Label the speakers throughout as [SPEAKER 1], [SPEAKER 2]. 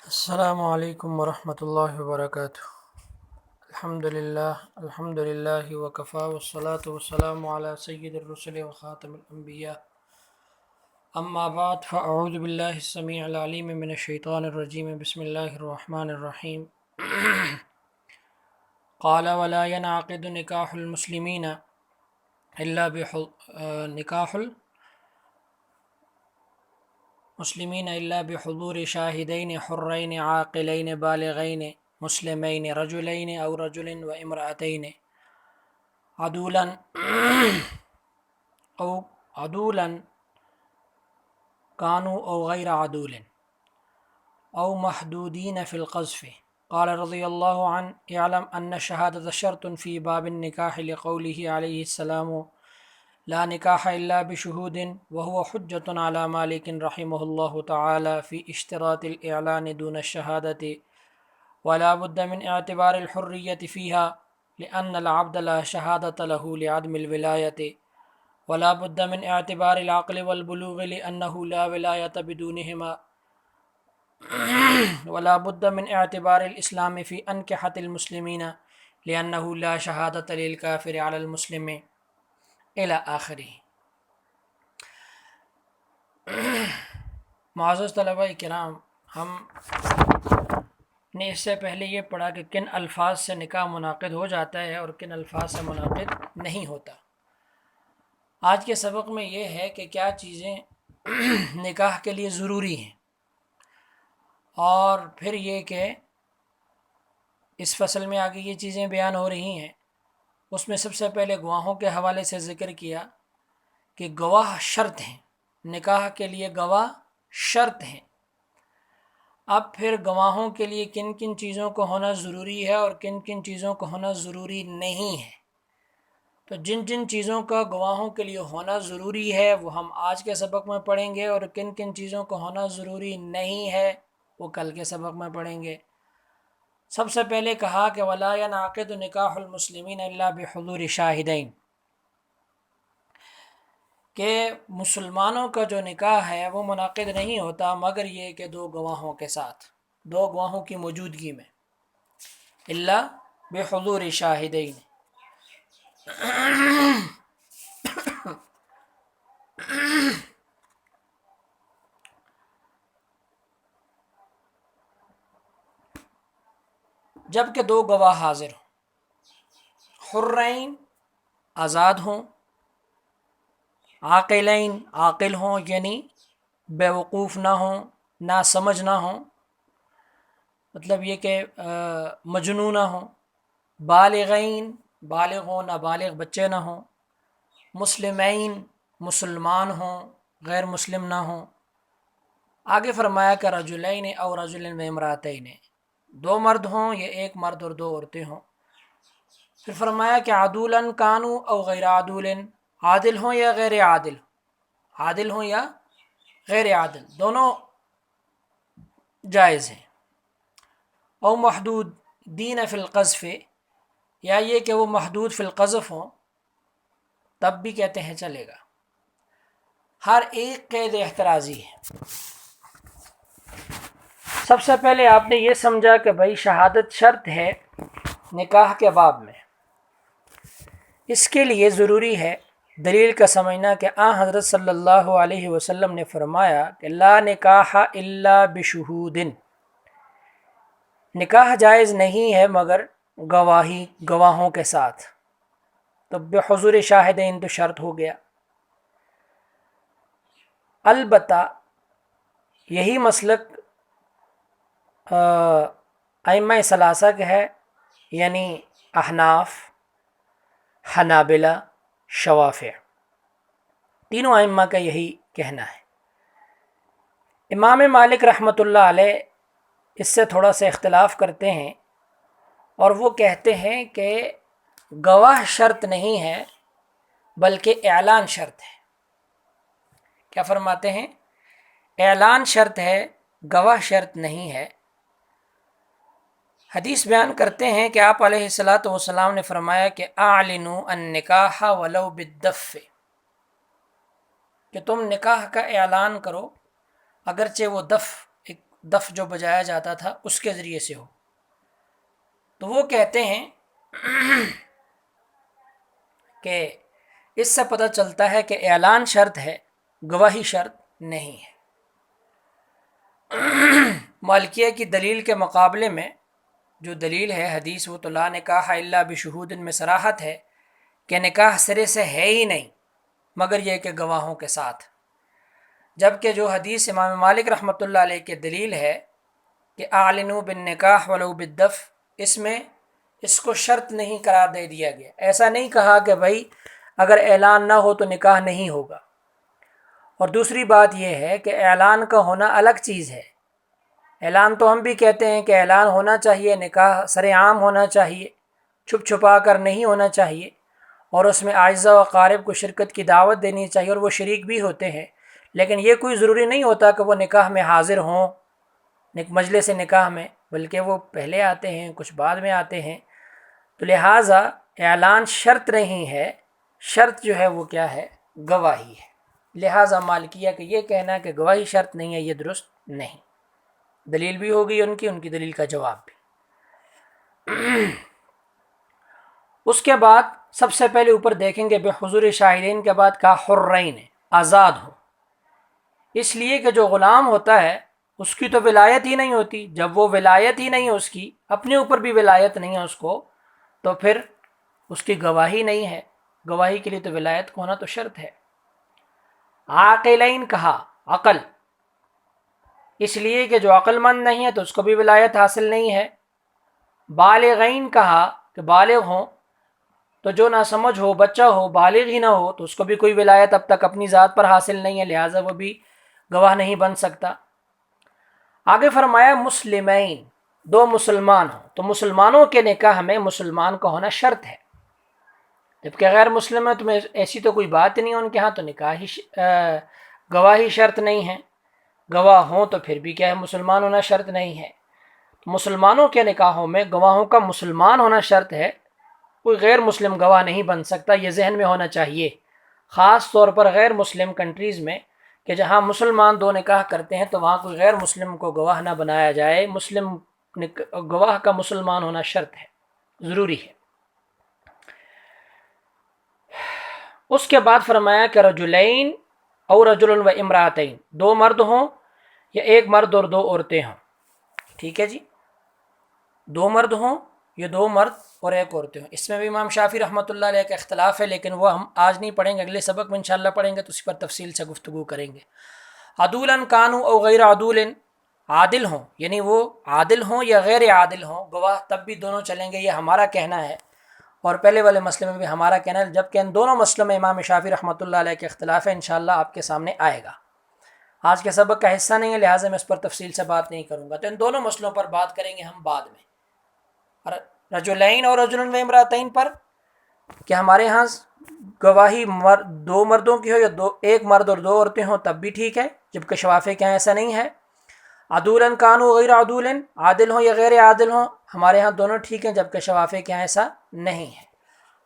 [SPEAKER 1] السلام علیکم ورحمۃ اللہ وبرکاتہ۔ الحمد للہ وکفا والصلاة والسلام علی سید الرسل وخاتم الانبیاء، اما بعد فاعوذ باللہ السمیع العلیم من الشیطان الرجیم، بسم اللہ الرحمن الرحیم۔ قال ولا ينعقد نکاح المسلمین الا بحضور شاہدین حرین عاقلین بالغین مسلمین رجلین او رجل و امرأتین عدولا کانوا او غیر عدول او محدودین فی القذف۔ قال رضی اللہ عنہ اعلم ان شہادت شرط فی باب النکاح لقوله علیہ السلام لا نکاح الا بشہود وهو حجۃ علی مالک رحمہ اللہ تعالی فی اشتراط الاعلان دون الشہادۃ ولا بد من اعتبار الحریۃ فیها لأن العبد لا شہادۃ له لعدم الولایۃ ولا بد من اعتبار العقل والبلوغ لأنه لا ولایۃ بدونہما ولا بد من اعتبار الاسلام فی انکحۃ المسلمین لأنه لا شہادۃ للکافر علی المسلم الی آخرہ۔ معزز طلبہ کرام، ہم نے اس سے پہلے یہ پڑھا کہ کن الفاظ سے نکاح منعقد ہو جاتا ہے اور کن الفاظ سے منعقد نہیں ہوتا۔ آج کے سبق میں یہ ہے کہ کیا چیزیں نکاح کے لیے ضروری ہیں، اور پھر یہ کہ اس فصل میں آگے یہ چیزیں بیان ہو رہی ہیں۔ اس میں سب سے پہلے گواہوں کے حوالے سے ذکر کیا کہ گواہ شرط ہیں، نکاح کے لیے گواہ شرط ہیں۔ اب پھر گواہوں کے لیے کن کن چیزوں کو ہونا ضروری ہے اور کن کن چیزوں کو ہونا ضروری نہیں ہے۔ تو جن جن چیزوں کا گواہوں کے لیے ہونا ضروری ہے وہ ہم آج کے سبق میں پڑھیں گے، اور کن کن چیزوں کو ہونا ضروری نہیں ہے وہ کل کے سبق میں پڑھیں گے۔ سب سے پہلے کہا کہ ولا ينعقد نکاح المسلمین الا بحضور شاہدین، کہ مسلمانوں کا جو نکاح ہے وہ منعقد نہیں ہوتا مگر یہ کہ دو گواہوں کے ساتھ، دو گواہوں کی موجودگی میں، الا بحضور شاہدین۔ جب کہ دو گواہ حاضر ہوں، حرین آزاد ہوں، عاقلین عاقل ہوں یعنی بے وقوف نہ ہوں، نہ سمجھ نہ ہوں، مطلب یہ کہ مجنون نہ ہوں، بالغین بالغ ہوں، نابالغ بچے نہ ہوں، مسلمین مسلمان ہوں، غیر مسلم نہ ہوں۔ آگے فرمایا کہ رجلین او رجل و امراتین، دو مرد ہوں یا ایک مرد اور دو عورتیں ہوں۔ پھر فرمایا کہ عدولا کانوا او غیر عدول، عادل ہوں یا غیر عادل، عادل ہوں یا غیر عادل، دونوں جائز ہیں۔ او محدود دین فی القذف، یا یہ کہ وہ محدود فی القذف ہوں تب بھی کہتے ہیں چلے گا۔ ہر ایک قید احترازی ہے۔ سب سے پہلے آپ نے یہ سمجھا کہ بھائی شہادت شرط ہے نکاح کے باب میں، اس کے لیے ضروری ہے دلیل کا سمجھنا کہ حضرت صلی اللہ علیہ وسلم نے فرمایا کہ لا نکاح الا بشہود، نکاح جائز نہیں ہے مگر گواہوں کے ساتھ۔ تو بحضور شاہدین تو شرط ہو گیا۔ البتہ یہی مسلک ائمہ ثلاثہ کا ہے، یعنی احناف، حنابلہ، شوافع، تینوں ائمہ کا یہی کہنا ہے۔ امام مالک رحمۃ اللہ علیہ اس سے تھوڑا سا اختلاف کرتے ہیں، اور وہ کہتے ہیں کہ گواہ شرط نہیں ہے بلکہ اعلان شرط ہے۔ کیا فرماتے ہیں؟ اعلان شرط ہے، گواہ شرط نہیں ہے۔ حدیث بیان کرتے ہیں کہ آپ علیہ الصلاۃ والسلام نے فرمایا کہ اعلنوا النکاح ولو بالدف، کہ تم نکاح کا اعلان کرو اگرچہ وہ دف ایک دف جو بجایا جاتا تھا اس کے ذریعے سے ہو. تو وہ کہتے ہیں کہ اس سے پتہ چلتا ہے کہ اعلان شرط ہے، گواہی شرط نہیں ہے. مالکیہ کی دلیل کے مقابلے میں جو دلیل ہے حدیث، وہ تو لا نکاح الا بشہود میں صراحت ہے کہ نکاح سرے سے ہے ہی نہیں مگر یہ کہ گواہوں کے ساتھ. جبکہ جو حدیث امام مالک رحمۃ اللہ علیہ کے دلیل ہے کہ اعلنوا بالنکاح ولو بالدف، اس میں اس کو شرط نہیں قرار دے دیا گیا. ایسا نہیں کہا کہ بھائی اگر اعلان نہ ہو تو نکاح نہیں ہوگا. اور دوسری بات یہ ہے کہ اعلان کا ہونا الگ چیز ہے. اعلان تو ہم بھی کہتے ہیں کہ اعلان ہونا چاہیے، نکاح سر عام ہونا چاہیے، چھپ چھپا کر نہیں ہونا چاہیے، اور اس میں اعزاء و اقارب کو شرکت کی دعوت دینی چاہیے اور وہ شریک بھی ہوتے ہیں. لیکن یہ کوئی ضروری نہیں ہوتا کہ وہ نکاح میں حاضر ہوں، مجلس نکاح میں، بلکہ وہ پہلے آتے ہیں، کچھ بعد میں آتے ہیں. تو لہٰذا اعلان شرط نہیں ہے، شرط جو ہے وہ کیا ہے؟ گواہی ہے. لہٰذا مالکیہ کا یہ کہنا ہے کہ گواہی شرط نہیں ہے، یہ درست نہیں. دلیل بھی ہوگی ان کی دلیل کا جواب بھی. اس کے بعد سب سے پہلے اوپر دیکھیں گے بحضور شاہدین کے بعد کہا حرین، آزاد ہو. اس لیے کہ جو غلام ہوتا ہے اس کی تو ولایت ہی نہیں ہوتی. جب وہ ولایت ہی نہیں ہے، اس کی اپنے اوپر بھی ولایت نہیں ہے اس کو، تو پھر اس کی گواہی نہیں ہے. گواہی کے لیے تو ولایت کو ہونا تو شرط ہے. عاقلین کہا، عقل، اس لیے کہ جو عقل مند نہیں ہے تو اس کو بھی ولایت حاصل نہیں ہے. بالغین کہا کہ بالغ ہوں، تو جو نہ سمجھ ہو، بچہ ہو، بالغ ہی نہ ہو تو اس کو بھی کوئی ولایت اب تک اپنی ذات پر حاصل نہیں ہے، لہٰذا وہ بھی گواہ نہیں بن سکتا. آگے فرمایا مسلمین، دو مسلمان ہوں تو مسلمانوں کے نکاح میں مسلمان کا ہونا شرط ہے. جبکہ غیر مسلم ہے تو ایسی تو کوئی بات نہیں ہے ان کے ہاں، تو نکاح ہی گواہی شرط نہیں ہے. گواہ ہوں تو پھر بھی کیا ہے؟ مسلمان ہونا شرط نہیں ہے. مسلمانوں کے نکاحوں میں گواہوں کا مسلمان ہونا شرط ہے، کوئی غیر مسلم گواہ نہیں بن سکتا. یہ ذہن میں ہونا چاہیے، خاص طور پر غیر مسلم کنٹریز میں، کہ جہاں مسلمان دو نکاح کرتے ہیں تو وہاں کوئی غیر مسلم کو گواہ نہ بنایا جائے. مسلم گواہ کا مسلمان ہونا شرط ہے، ضروری ہے. اس کے بعد فرمایا کہ رجلین اور رجل و امراتین، دو مرد ہوں یا ایک مرد اور دو عورتیں ہوں. ٹھیک ہے جی، دو مرد ہوں یا دو مرد اور ایک عورتیں ہوں. اس میں بھی امام شافعی رحمۃ اللہ علیہ کا اختلاف ہے، لیکن وہ ہم آج نہیں پڑھیں گے، اگلے سبق میں انشاءاللہ پڑھیں گے تو اس پر تفصیل سے گفتگو کریں گے. عدولاً کانوا او غیر عدول، عادل ہوں، یعنی وہ عادل ہوں یا غیر عادل ہوں، گواہ تب بھی دونوں چلیں گے. یہ ہمارا کہنا ہے، اور پہلے والے مسئلے میں بھی ہمارا کہنا ہے، جبکہ ان دونوں مسئلوں میں امام شافعی رحمۃ اللہ علیہ کے اختلاف ہے. انشاءاللہ آپ کے سامنے آئے گا. آج کے سبق کا حصہ نہیں ہے، لہٰذا میں اس پر تفصیل سے بات نہیں کروں گا. تو ان دونوں مسئلوں پر بات کریں گے ہم بعد میں. رجلین اور رجل و امراتین پر کہ ہمارے ہاں گواہی دو مردوں کی ہو یا ایک مرد اور دو عورتیں ہوں تب بھی ٹھیک ہے، جبکہ شوافع کے ہاں ایسا نہیں ہے. عدولاً کانوا غیر عدول، عادل ہوں یا غیر عادل ہوں، ہمارے ہاں دونوں ٹھیک ہیں، جبکہ شوافع کے ہاں ایسا نہیں ہے.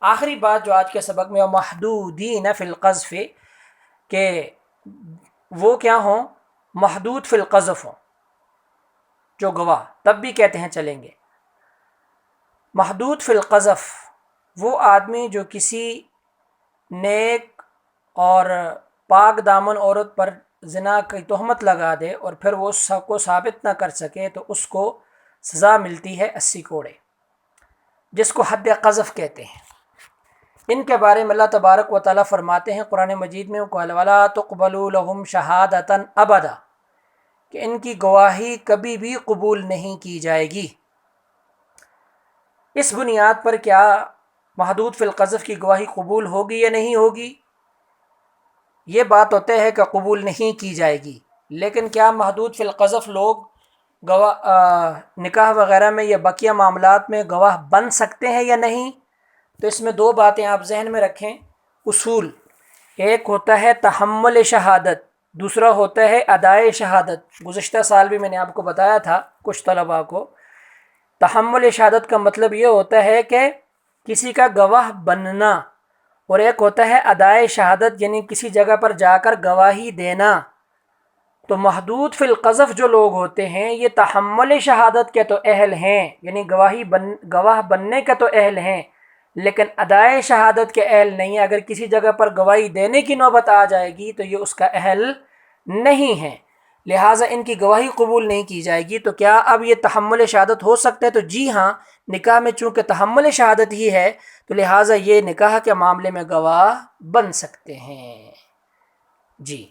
[SPEAKER 1] آخری بات جو آج کے سبق میں، محدودین فی القذف، کہ وہ کیا ہوں؟ محدود فی القذف ہوں جو گواہ، تب بھی کہتے ہیں چلیں گے. محدود فی القذف وہ آدمی جو کسی نیک اور پاک دامن عورت پر زنا کی تہمت لگا دے اور پھر وہ اس کو ثابت نہ کر سکے تو اس کو سزا ملتی ہے 80 کوڑے، جس کو حد قذف کہتے ہیں. ان کے بارے میں اللہ تبارک و تعالیٰ فرماتے ہیں قرآن مجید میں، وَلَا تُقْبَلُوا لَهُمْ شَهَادَةً أَبَدًا، کہ ان کی گواہی کبھی بھی قبول نہیں کی جائے گی. اس بنیاد پر کیا محدود فی القذف کی گواہی قبول ہوگی یا نہیں ہوگی؟ یہ بات ہوتے ہے کہ قبول نہیں کی جائے گی. لیکن کیا محدود فی القذف لوگ نکاح وغیرہ میں یا بقیہ معاملات میں گواہ بن سکتے ہیں یا نہیں؟ تو اس میں دو باتیں آپ ذہن میں رکھیں. اصول، ایک ہوتا ہے تحمل شہادت، دوسرا ہوتا ہے ادائے شہادت. گزشتہ سال بھی میں نے آپ کو بتایا تھا کچھ طلباء کو، تحمل شہادت کا مطلب یہ ہوتا ہے کہ کسی کا گواہ بننا، اور ایک ہوتا ہے ادائے شہادت، یعنی کسی جگہ پر جا کر گواہی دینا. تو محدود فی القذف جو لوگ ہوتے ہیں یہ تحمل شہادت کے تو اہل ہیں، یعنی گواہ بننے کے تو اہل ہیں، لیکن ادائے شہادت کے اہل نہیں ہیں۔ اگر کسی جگہ پر گواہی دینے کی نوبت آ جائے گی تو یہ اس کا اہل نہیں ہے، لہٰذا ان کی گواہی قبول نہیں کی جائے گی۔ تو کیا اب یہ تحمل شہادت ہو سکتا ہے؟ تو جی ہاں، نکاح میں چونکہ تحمل شہادت ہی ہے تو لہٰذا یہ نکاح کے معاملے میں گواہ بن سکتے ہیں۔ جی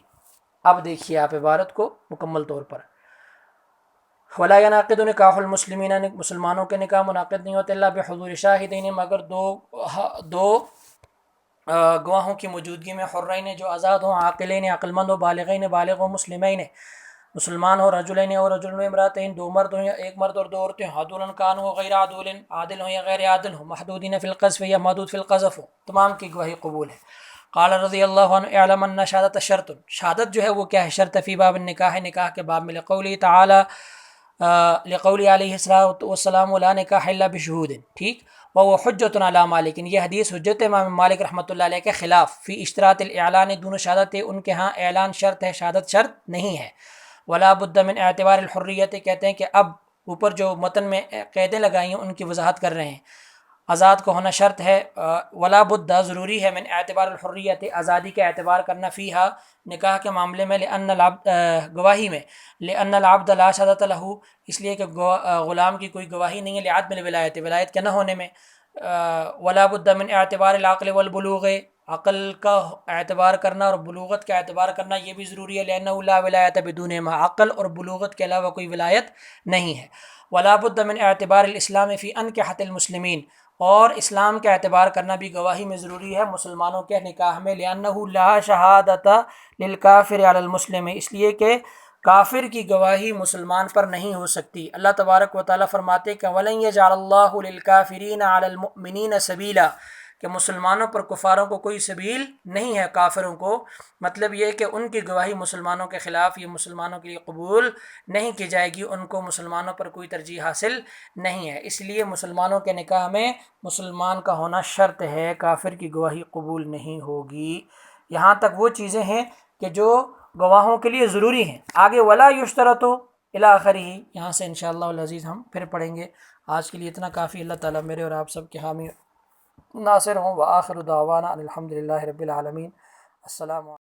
[SPEAKER 1] اب دیکھیے آپ عبارت کو مکمل طور پر، ولا ينعقد نکاح المسلمین، مسلمانوں کے نکاح منعقد نہیں ہوتے، اللہ بحضور شاہدین، مگر دو گواہوں کی موجودگی میں، حرین جو آزاد ہوں، عاقلین عقل مند ہو، بالغین بالغ ہو، مسلمین مسلمان ہو، رجلین اور رجل و امراتین دو مرد ہوں یا ایک مرد اور دو عورتیں، عدولاً کانوا غیر عدول عادل ہوں یا غیر عادل ہوں، محدودین فی القذف یا محدود فی القذف ہو، تمام کی گواہی قبول ہے۔ قال رضی اللہ عنہ اعلم ان شہادت شرط، شہادت جو ہے وہ کیا ہے؟ شرط فی باب النکاح، نکاح کے باب میں، لقولی تعالی، لقولی علیہ السلام لا نکاح الا بشہود، ٹھیک، وہ حجت علی مالک، یہ حدیث حجت امام مالک رحمۃ اللہ علیہ کے خلاف، فی اشتراط الاعلان، دونوں شہادت ان کے ہاں اعلان شرط ہے، شہادت شرط نہیں ہے۔ ولا بد من اعتبار الحریت، کہتے ہیں کہ اب اوپر جو متن میں قیدیں لگائی ہیں ان کی وضاحت کر رہے ہیں، آزاد کو ہونا شرط ہے، ولا بد ضروری ہے، من اعتبار الحریت، آزادی کا اعتبار کرنا، فیہا نکاح کے معاملے میں، لأن العبد، گواہی میں، لأن العبد لا شہادۃ لہ، اس لیے کہ غلام کی کوئی گواہی نہیں ہے، لعدم الولایت، ولایت کے نہ ہونے میں، ولا بد من اعتبار العقل والبلوغ، عقل کا اعتبار کرنا اور بلوغت کا اعتبار کرنا یہ بھی ضروری ہے، لأنہ لا ولایت بدون ما، عقل اور بلوغت کے علاوہ کوئی ولایت نہیں ہے۔ ولا بد من اعتبار الاسلام فی انکحۃ المسلمین، اور اسلام کا اعتبار کرنا بھی گواہی میں ضروری ہے مسلمانوں کے نکاح میں، لأنہ لا شہادۃ للکافر علی المسلم، اس لیے کہ کافر کی گواہی مسلمان پر نہیں ہو سکتی۔ اللہ تبارک و تعالیٰ فرماتے کہ وَلَن يَجْعَلَ اللَّهُ لِلْكَافِرِينَ عَلَى الْمُؤْمِنِينَ سَبِيلًا، کہ مسلمانوں پر کفاروں کو کوئی سبیل نہیں ہے، کافروں کو، مطلب یہ کہ ان کی گواہی مسلمانوں کے خلاف یہ مسلمانوں کے لیے قبول نہیں کی جائے گی، ان کو مسلمانوں پر کوئی ترجیح حاصل نہیں ہے، اس لیے مسلمانوں کے نکاح میں مسلمان کا ہونا شرط ہے، کافر کی گواہی قبول نہیں ہوگی۔ یہاں تک وہ چیزیں ہیں کہ جو گواہوں کے لیے ضروری ہیں۔ آگے ولا یشترط الی آخرہ، یہاں سے انشاءاللہ العزیز ہم پھر پڑھیں گے۔ آج کے لیے اتنا کافی، اللہ تعالیٰ میرے اور آپ سب کے حامی ناصر ہوں۔ وآخر دعوانا ان الحمد للہ رب العالمین۔ السلام علیکم۔